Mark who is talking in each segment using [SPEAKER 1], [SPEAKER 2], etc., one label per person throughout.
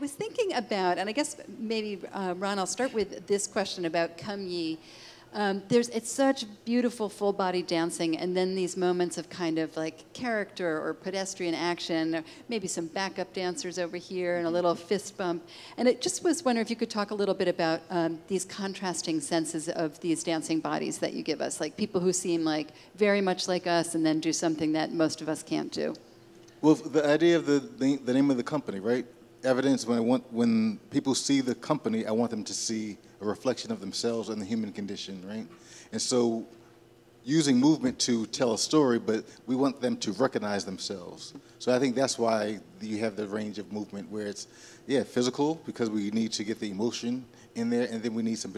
[SPEAKER 1] was thinking about, and I guess maybe, Ron, I'll start with this question about Come Ye. It's such beautiful full-body dancing, and then these moments of kind of like character or pedestrian action, or maybe some backup dancers over here and a little fist bump. And it just was wondering if you could talk a little bit about these contrasting senses of these dancing bodies that you give us, like people who seem like very much like us and then do something that most of us can't do.
[SPEAKER 2] Well, the idea of the name of the company, right? Evidence, when people see the company, I want them to see a reflection of themselves and the human condition, right? And so using movement to tell a story, but we want them to recognize themselves. So I think that's why you have the range of movement where it's, yeah, physical, because we need to get the emotion in there, and then we need some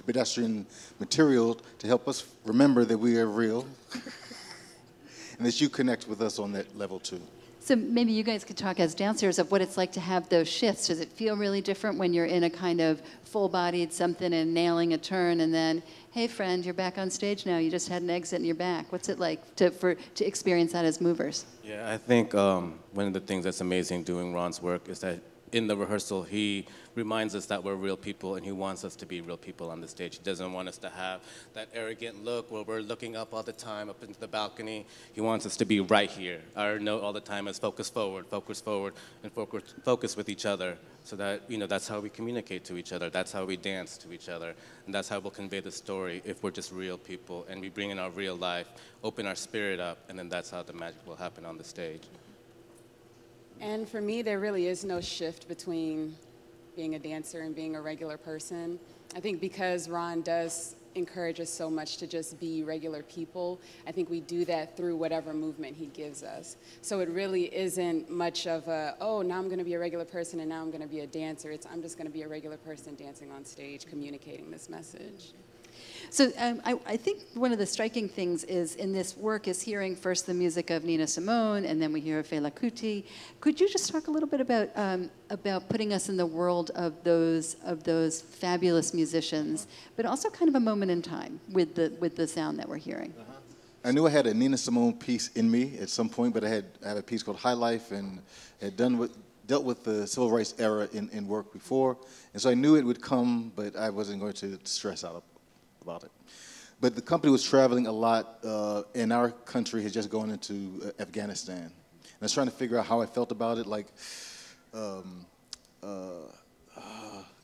[SPEAKER 2] pedestrian material to help us remember that we are real, and that you connect with us on that level too.
[SPEAKER 1] So maybe you guys could talk as dancers of what it's like to have those shifts. Does it feel really different when you're in a kind of full-bodied something and nailing a turn, and then, hey friend, you're back on stage now, you just had an exit and you're back? What's it like to experience that as movers?
[SPEAKER 3] Yeah, I think one of the things that's amazing doing Ron's work is that in the rehearsal, he reminds us that we're real people, and he wants us to be real people on the stage. He doesn't want us to have that arrogant look where we're looking up all the time, up into the balcony. He wants us to be right here. Our note all the time is focus forward, and focus with each other, so that, you know, that's how we communicate to each other. That's how we dance to each other, and that's how we'll convey the story if we're just real people, and we bring in our real life, open our spirit up, and then that's how the magic will happen on the stage.
[SPEAKER 4] And for me, there really is no shift between being a dancer and being a regular person. I think because Ron does encourage us so much to just be regular people, I think we do that through whatever movement he gives us. So it really isn't much of a, oh, now I'm going to be a regular person and now I'm going to be a dancer. It's, I'm just going to be a regular person dancing on stage, communicating this message.
[SPEAKER 1] So I think one of the striking things is in this work is hearing first the music of Nina Simone, and then we hear Fela Kuti. Could you just talk a little bit about putting us in the world of those fabulous musicians, but also kind of a moment in time with the sound that we're hearing?
[SPEAKER 2] I knew I had a Nina Simone piece in me at some point, but I had a piece called High Life, and had dealt with the civil rights era in work before, and so I knew it would come, but I wasn't going to stress out about it. But the company was traveling a lot, and our country had just gone into Afghanistan. And I was trying to figure out how I felt about it, like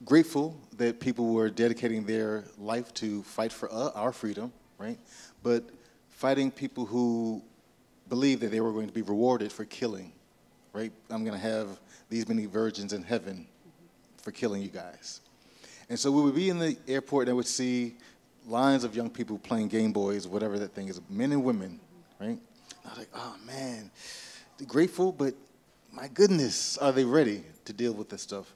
[SPEAKER 2] grateful that people were dedicating their life to fight for our freedom, right? But fighting people who believed that they were going to be rewarded for killing, right? I'm going to have these many virgins in heaven for killing you guys. And so we would be in the airport and I would see lines of young people playing Game Boys, whatever that thing is, men and women, right? I was like, oh man, they're grateful, but my goodness, are they ready to deal with this stuff?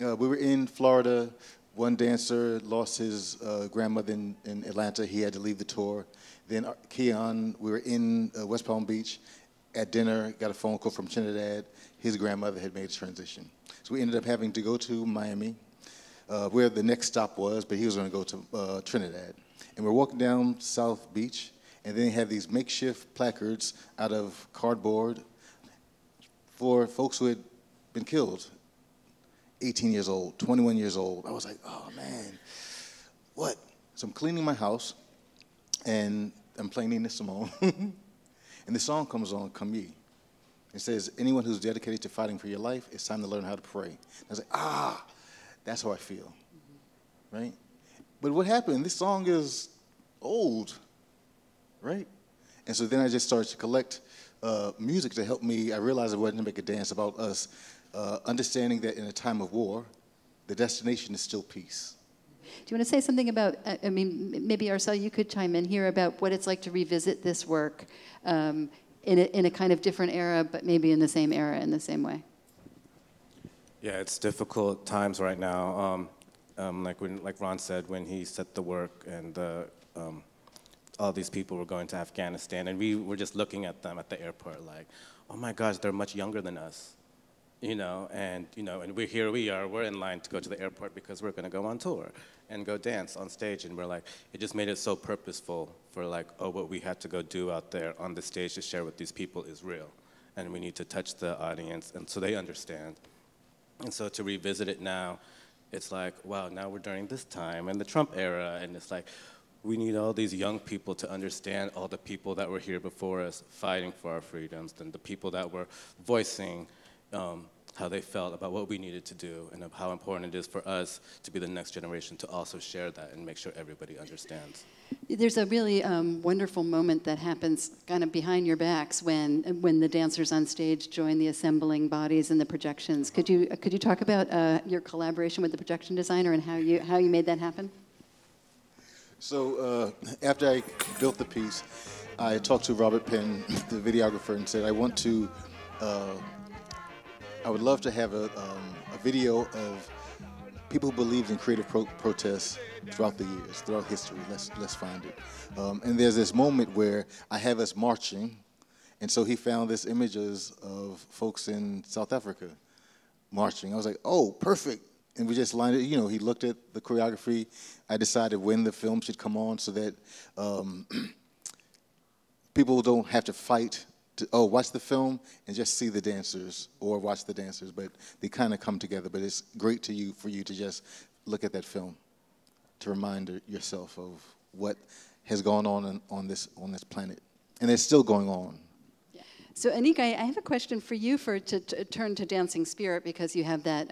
[SPEAKER 2] We were in Florida. One dancer lost his grandmother in Atlanta. He had to leave the tour. Then Keon, we were in West Palm Beach at dinner, got a phone call from Trinidad. His grandmother had made a transition. So we ended up having to go to Miami, where the next stop was, but he was going to go to Trinidad. And we're walking down South Beach, and then they have these makeshift placards out of cardboard for folks who had been killed, 18 years old, 21 years old. I was like, oh man, what? So I'm cleaning my house, and I'm playing Nina Simone, and the song comes on, Come Ye. It says, anyone who's dedicated to fighting for your life, it's time to learn how to pray. I was like, ah, that's how I feel, right? But what happened, this song is old, right? And so then I just started to collect music to help me. I realized I wanted to make a dance about us understanding that in a time of war, the destination is still peace.
[SPEAKER 1] Do you want to say something about, I mean, maybe Arcell, you could chime in here about what it's like to revisit this work in a kind of different era, but maybe in the same era in the same way?
[SPEAKER 3] Yeah, it's difficult times right now. Like Ron said, when he set the work and all these people were going to Afghanistan, and we were just looking at them at the airport like, oh my gosh, they're much younger than us, and we're in line to go to the airport because we're going to go on tour and go dance on stage, and we're like, it just made it so purposeful for like, oh, what we had to go do out there on the stage to share with these people is real, and we need to touch the audience, and so they understand. And so to revisit it now, it's like, wow, now we're during this time and the Trump era, and it's like, we need all these young people to understand all the people that were here before us fighting for our freedoms, and the people that were voicing how they felt about what we needed to do, and of how important it is for us to be the next generation to also share that and make sure everybody understands.
[SPEAKER 1] There's a really wonderful moment that happens kind of behind your backs when the dancers on stage join the assembling bodies and the projections. Could you talk about your collaboration with the projection designer and how you made that happen?
[SPEAKER 2] So after I built the piece, I talked to Robert Penn, the videographer, and said, I would love to have a video of people who believed in creative protests throughout the years, throughout history. Let's find it. And there's this moment where I have us marching, and so he found this images of folks in South Africa marching. I was like, oh, perfect. And we just lined it, you know, he looked at the choreography. I decided when the film should come on so that people don't have to fight to, watch the film and just see the dancers or watch the dancers, but they kind of come together. But it's great for you to just look at that film to remind yourself of what has gone on this planet. And it's still going on.
[SPEAKER 1] So Annique, I have a question for you to turn to Dancing Spirit, because you have that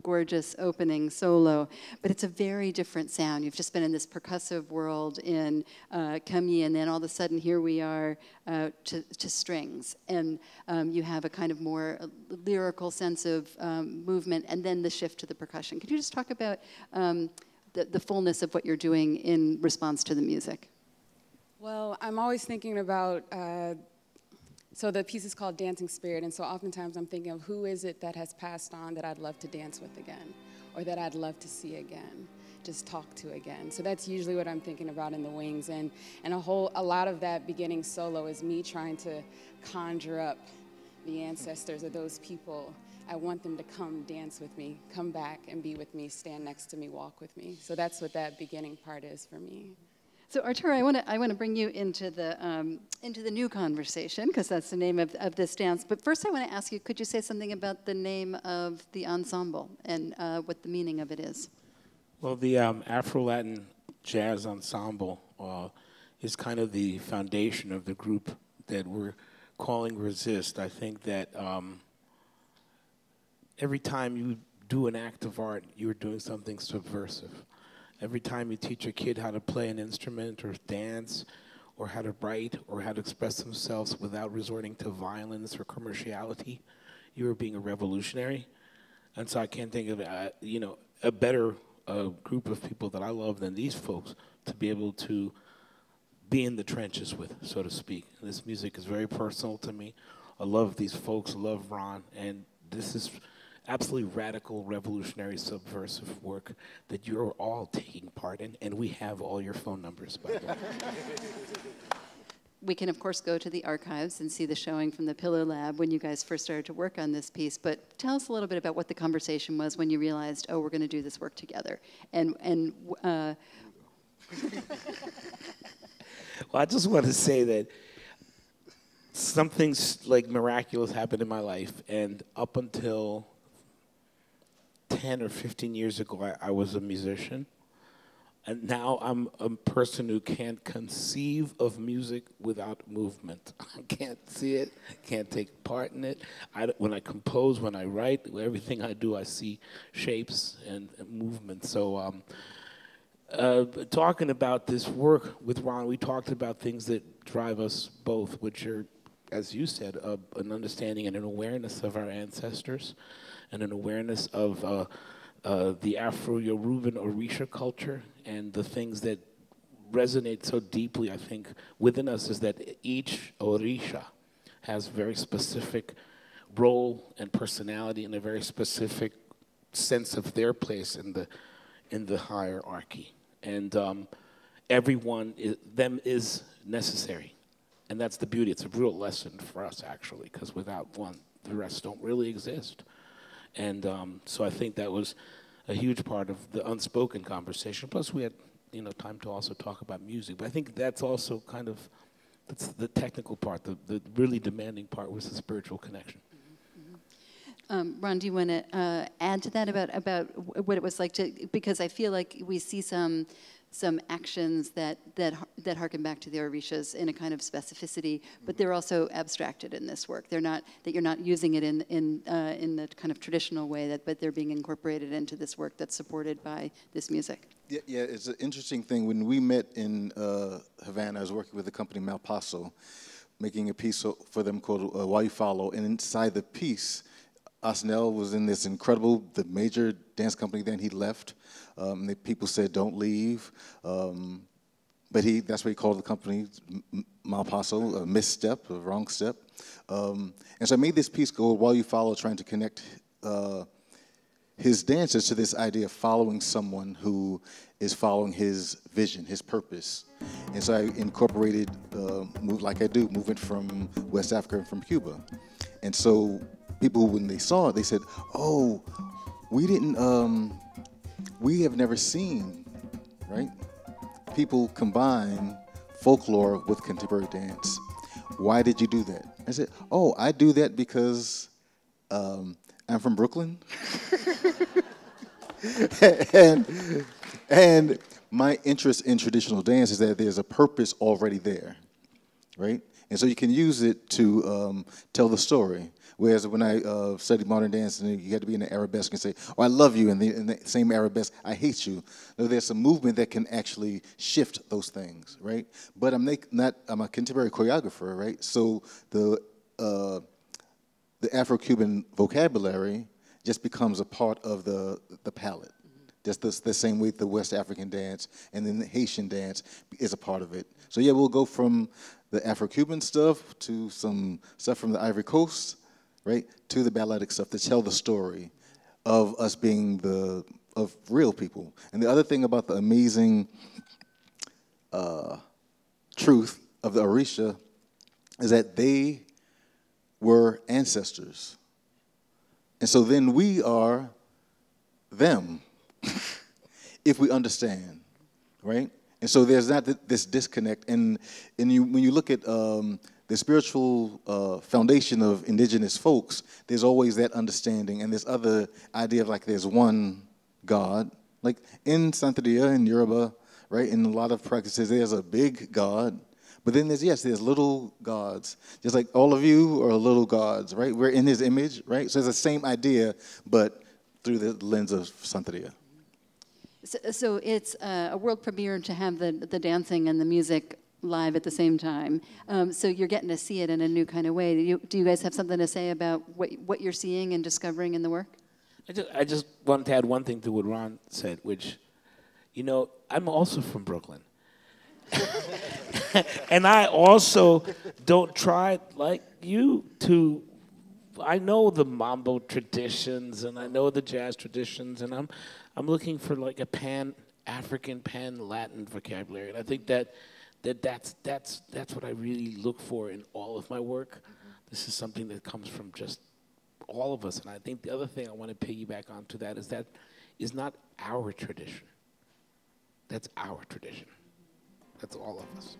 [SPEAKER 1] gorgeous opening solo, but it's a very different sound. You've just been in this percussive world in Come Ye, and then all of a sudden here we are to strings. And you have a kind of more lyrical sense of movement, and then the shift to the percussion. Could you just talk about the fullness of what you're doing in response to the music?
[SPEAKER 4] Well, I'm always thinking about so the piece is called Dancing Spirit, and so oftentimes I'm thinking of who is it that has passed on that I'd love to dance with again, or that I'd love to see again, just talk to again. So that's usually what I'm thinking about in the wings, and a lot of that beginning solo is me trying to conjure up the ancestors of those people. I want them to come dance with me, come back and be with me, stand next to me, walk with me. So that's what that beginning part is for me.
[SPEAKER 1] So Arturo, I want to bring you into the new conversation, because that's the name of this dance. But first, I want to ask you: could you say something about the name of the ensemble and what the meaning of it is?
[SPEAKER 5] Well, the Afro-Latin Jazz Ensemble is kind of the foundation of the group that we're calling Resist. I think that every time you do an act of art, you're doing something subversive. Every time you teach a kid how to play an instrument or dance or how to write or how to express themselves without resorting to violence or commerciality, you are being a revolutionary. And so I can't think of a better group of people that I love than these folks to be able to be in the trenches with, so to speak. And this music is very personal to me. I love these folks, I love Ron, and this is absolutely radical, revolutionary, subversive work that you're all taking part in, and we have all your phone numbers, by the way.
[SPEAKER 1] We can, of course, go to the archives and see the showing from the Pillar Lab when you guys first started to work on this piece, but tell us a little bit about what the conversation was when you realized, oh, we're going to do this work together.
[SPEAKER 5] Well, I just want to say that something like miraculous happened in my life, and up until 10 or 15 years ago, I was a musician. And now I'm a person who can't conceive of music without movement. I can't see it, can't take part in it. When I compose, when I write, everything I do, I see shapes and movement. So talking about this work with Ron, we talked about things that drive us both, which are, as you said, an understanding and an awareness of our ancestors, and an awareness of the Afro-Yoruban Orisha culture, and the things that resonate so deeply, I think, within us is that each Orisha has a very specific role and personality and a very specific sense of their place in the hierarchy. And everyone is necessary. And that's the beauty. It's a real lesson for us, actually, because without one, the rest don't really exist. And so I think that was a huge part of the unspoken conversation. Plus, we had time to also talk about music. But I think that's also kind of that's the technical part. The really demanding part was the spiritual connection.
[SPEAKER 1] Ron, do you want to add to that about what it was like to? Because I feel like we see some actions that harken back to the Orishas in a kind of specificity, but they're also abstracted in this work. They're not that you're not using it in the kind of traditional way but they're being incorporated into this work that's supported by this music.
[SPEAKER 2] Yeah, it's an interesting thing. When we met in Havana, I was working with the company Malpaso, making a piece for them called While You Follow, and inside the piece, Arcell was in this the major dance company. Then he left. The people said, "Don't leave," but that's what he called the company, Malpaso, a misstep, a wrong step. And so I made this piece called While You Follow, trying to connect his dancers to this idea of following someone who is following his vision, his purpose. And so I incorporated, like I do, movement from West Africa and from Cuba. And so people, when they saw it, they said, "Oh, we have never seen, right? People combine folklore with contemporary dance. Why did you do that?" I said, "Oh, I do that because I'm from Brooklyn." and my interest in traditional dance is that there's a purpose already there, right? And so you can use it to tell the story. Whereas when I studied modern dance, and you had to be in the arabesque and say, "Oh, I love you," and in the same arabesque, "I hate you." No, there's a movement that can actually shift those things, right? But I'm a contemporary choreographer, right? So the Afro-Cuban vocabulary just becomes a part of the palette. Just the same way the West African dance and then the Haitian dance is a part of it. So yeah, we'll go from the Afro-Cuban stuff to some stuff from the Ivory Coast, right, to the balletic stuff to tell the story of us being of real people. And the other thing about the amazing truth of the Orisha is that they were ancestors. And so then we are them, if we understand, right? And so there's not this disconnect. And when you look at the spiritual foundation of indigenous folks, there's always that understanding and this other idea of like there's one God. Like in Santeria, in Yoruba, right, in a lot of practices, there's a big God. But then there's little gods. Just like all of you are little gods, right? We're in his image, right? So it's the same idea, but through the lens of Santeria.
[SPEAKER 1] So it's a world premiere to have the dancing and the music live at the same time. So you're getting to see it in a new kind of way. Do you guys have something to say about what you're seeing and discovering in the work?
[SPEAKER 5] I just wanted to add one thing to what Ron said, which, I'm also from Brooklyn. And I also don't try like you to. I know the mambo traditions and I know the jazz traditions, and I'm looking for like a pan-African, pan-Latin vocabulary, and I think that's what I really look for in all of my work. This is something that comes from just all of us, and I think the other thing I want to piggyback onto that is not our tradition. That's our tradition. That's all of us.